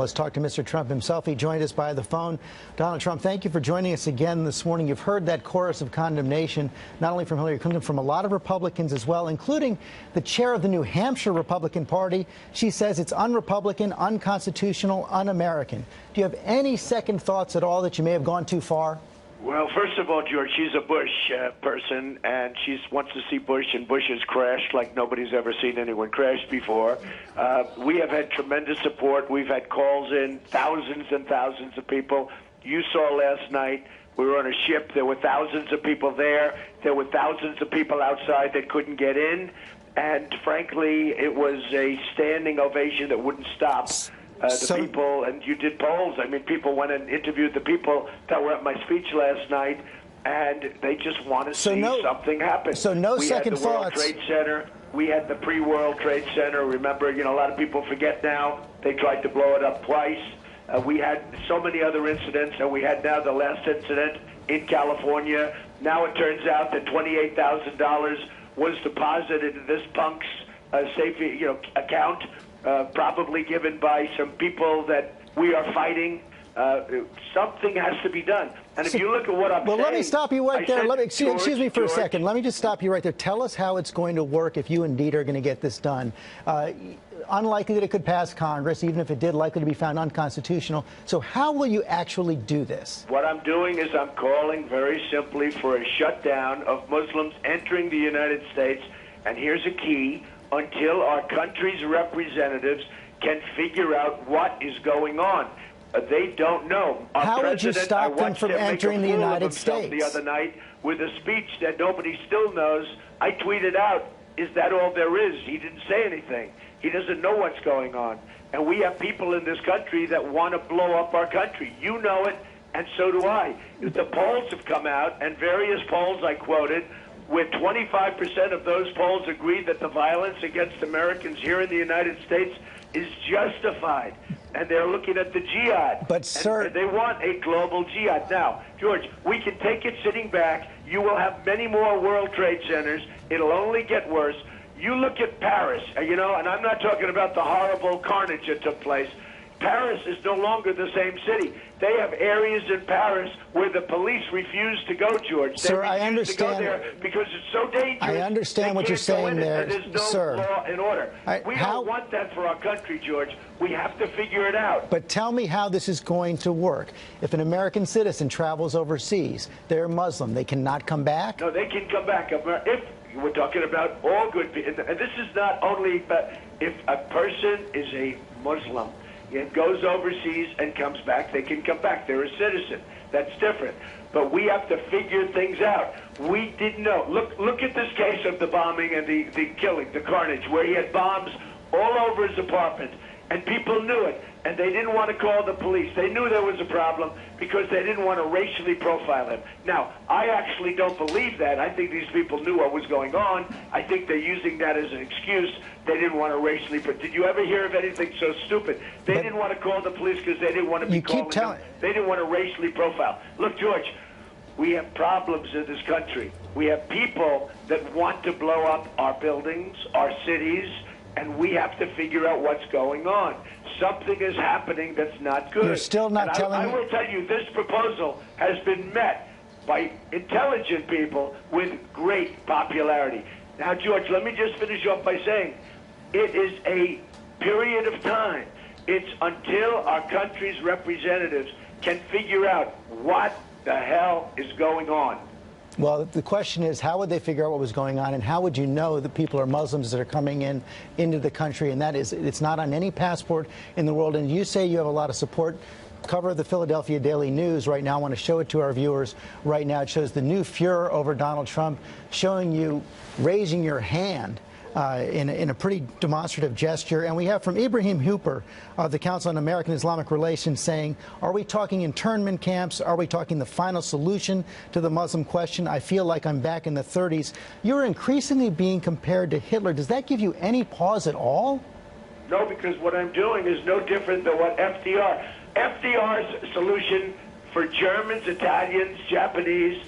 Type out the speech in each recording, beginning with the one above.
Let's talk to Mr. Trump himself. He joined us by the phone. Donald Trump, thank you for joining us again this morning. You've heard that chorus of condemnation, not only from Hillary Clinton, from a lot of Republicans as well, including the chair of the New Hampshire Republican Party. She says it's un-Republican, unconstitutional, un-American. Do you have any second thoughts at all that you may have gone too far? Well, first of all, George, she's a Bush person, and she wants to see Bush, and Bush has crashed like nobody's ever seen anyone crash before. We have had tremendous support. We've had calls in, thousands and thousands of people. You saw last night, we were on a ship. There were thousands of people there. There were thousands of people outside that couldn't get in. And frankly, it was a standing ovation that wouldn't stop. People, and you did polls. I mean, people went and interviewed the people that were at my speech last night, and they just want to see something happen. So no second thoughts. We had the World Trade Center. We had the pre-World Trade Center. Remember, a lot of people forget now. They tried to blow it up twice. We had so many other incidents, and we had now the last incident in California. Now it turns out that $28,000 was deposited into this punk's safe, account. Probably given by some people that we are fighting. Something has to be done. And if you look at what I'm saying... Well, let me stop you right there. Excuse me for a second. Let me just stop you right there. Tell us how it's going to work if you indeed are going to get this done. Unlikely that it could pass Congress, even if it did, likely to be found unconstitutional. So how will you actually do this? What I'm doing is I'm calling very simply for a shutdown of Muslims entering the United States. And here's a key. Until our country's representatives can figure out what is going on. They don't know. How would you stop them from entering the United States? The other night with a speech that nobody still knows. I tweeted out, is that all there is? He didn't say anything. He doesn't know what's going on. And we have people in this country that want to blow up our country. You know it, and so do I. The polls have come out, and various polls I quoted, where 25% of those polls agree that the violence against Americans here in the United States is justified. And they're looking at the jihad. But, sir... And they want a global jihad. Now, George, we can take it sitting back. You will have many more World Trade Centers. It'll only get worse. You look at Paris, and I'm not talking about the horrible carnage that took place. Paris is no longer the same city. They have areas in Paris where the police refuse to go, George. Sir, I understand. To go there because it's so dangerous. I understand what you're saying there, there's no sir. law and order. We don't want that for our country, George. We have to figure it out. But tell me how this is going to work. If an American citizen travels overseas, they're Muslim, they cannot come back? No, they can come back. If we're talking about all good people, and this is not only, but if a person is a Muslim, it goes overseas and comes back, they can come back. They're a citizen. That's different. But we have to figure things out. We didn't know. Look at this case of the bombing and the killing, the carnage, where he had bombs all over his apartment, and people knew it, and they didn't want to call the police. They knew there was a problem because they didn't want to racially profile him. Now, I actually don't believe that. I think these people knew what was going on. I think they're using that as an excuse. They didn't want to racially... Did you ever hear of anything so stupid? They didn't want to call the police because they didn't want to be calling them. They didn't want to racially profile. Look, George, we have problems in this country. We have people that want to blow up our buildings, our cities, and we have to figure out what's going on. Something is happening that's not good. You're still not telling me. I will tell you, this proposal has been met by intelligent people with great popularity. Now, George, let me just finish off by saying it is a period of time. It's until our country's representatives can figure out what the hell is going on. Well, the question is, how would they figure out what was going on, and how would you know that people are Muslims that are coming into the country? And that is, it's not on any passport in the world. And you say you have a lot of support. Cover of the Philadelphia Daily News right now. I want to show it to our viewers right now. It shows the new furor over Donald Trump, showing you raising your hand in a pretty demonstrative gesture. And we have from Ibrahim Hooper of the Council on American Islamic Relations saying, are we talking internment camps? Are we talking the final solution to the Muslim question? I feel like I'm back in the 30s. You're increasingly being compared to Hitler. Does that give you any pause at all? No, because what I'm doing is no different than what FDR's solution for Germans, Italians, Japanese,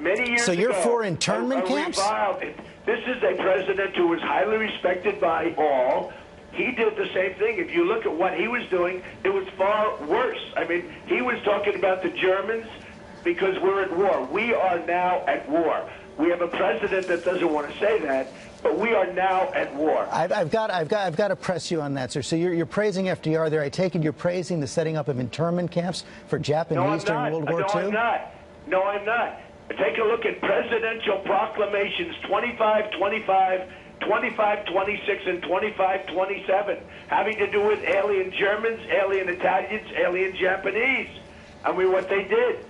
many years ago. So you're for internment camps? This is a president who was highly respected by all he did the same thing. If you look at what he was doing, it was far worse. I mean, he was talking about the Germans because we're at war. We are now at war. We have a president that doesn't want to say that, but we are now at war. I've got to press you on that, sir. So you're praising FDR there. I take it you're praising the setting up of internment camps for Japanese during World War II? No, I'm not. Take a look at presidential proclamations 25, 25, 25, 26, and 25, 27, having to do with alien Germans, alien Italians, alien Japanese. I mean, what they did.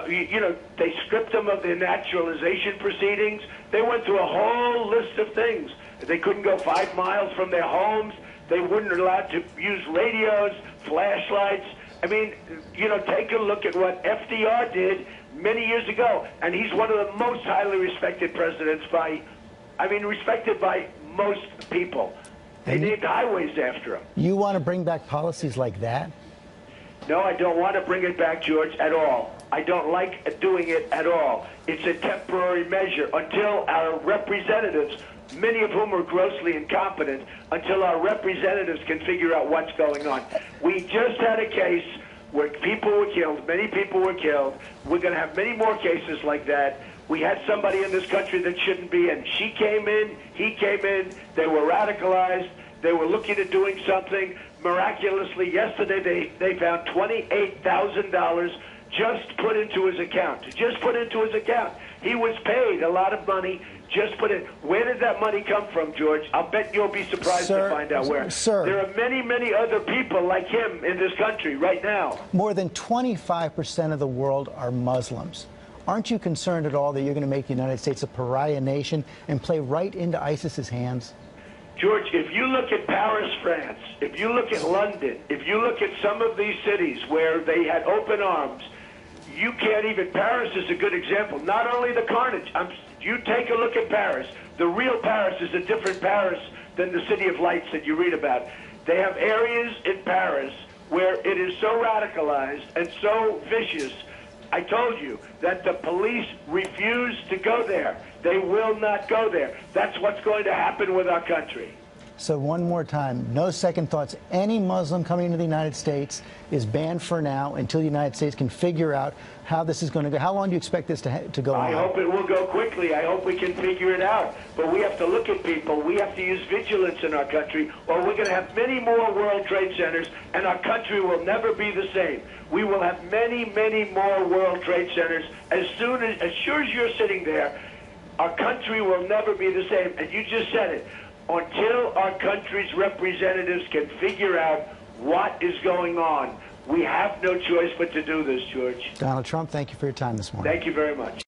You know, they stripped them of their naturalization proceedings. They went through a whole list of things. They couldn't go 5 miles from their homes. They weren't allowed to use radios, flashlights. I mean, you know, take a look at what FDR did many years ago. And he's one of the most highly respected presidents respected by most people. They named highways after him. You want to bring back policies like that? No, I don't want to bring it back, George, at all. I don't like doing it at all. It's a temporary measure until our representatives, many of whom are grossly incompetent, until our representatives can figure out what's going on. We just had a case where people were killed, many people were killed. We're going to have many more cases like that. We had somebody in this country that shouldn't be, and she came in, he came in, they were radicalized, they were looking at doing something. Miraculously, yesterday they found $28,000 just put into his account. He was paid a lot of money, just put in. Where did that money come from, George? I'll bet you'll be surprised to find out where. Sir, there are many, many other people like him in this country right now. More than 25% of the world are Muslims. Aren't you concerned at all that you're going to make the United States a pariah nation and play right into ISIS's hands? George, if you look at Paris, France, if you look at London, if you look at some of these cities where they had open arms, you can't even. Paris is a good example. Not only the carnage. You take a look at Paris. The real Paris is a different Paris than the City of Lights that you read about. They have areas in Paris where it is so radicalized and so vicious. I told you that the police refuse to go there. They will not go there. That's what's going to happen with our country. So one more time, no second thoughts. Any Muslim coming into the United States is banned for now until the United States can figure out how this is going to go. How long do you expect this to go on? I hope it will go quickly. I hope we can figure it out. But we have to look at people. We have to use vigilance in our country, or we're going to have many more World Trade Centers, and our country will never be the same. We will have many, many more World Trade Centers. As sure as you're sitting there, our country will never be the same. And you just said it. Until our country's representatives can figure out what is going on, we have no choice but to do this, George. Donald Trump, thank you for your time this morning. Thank you very much.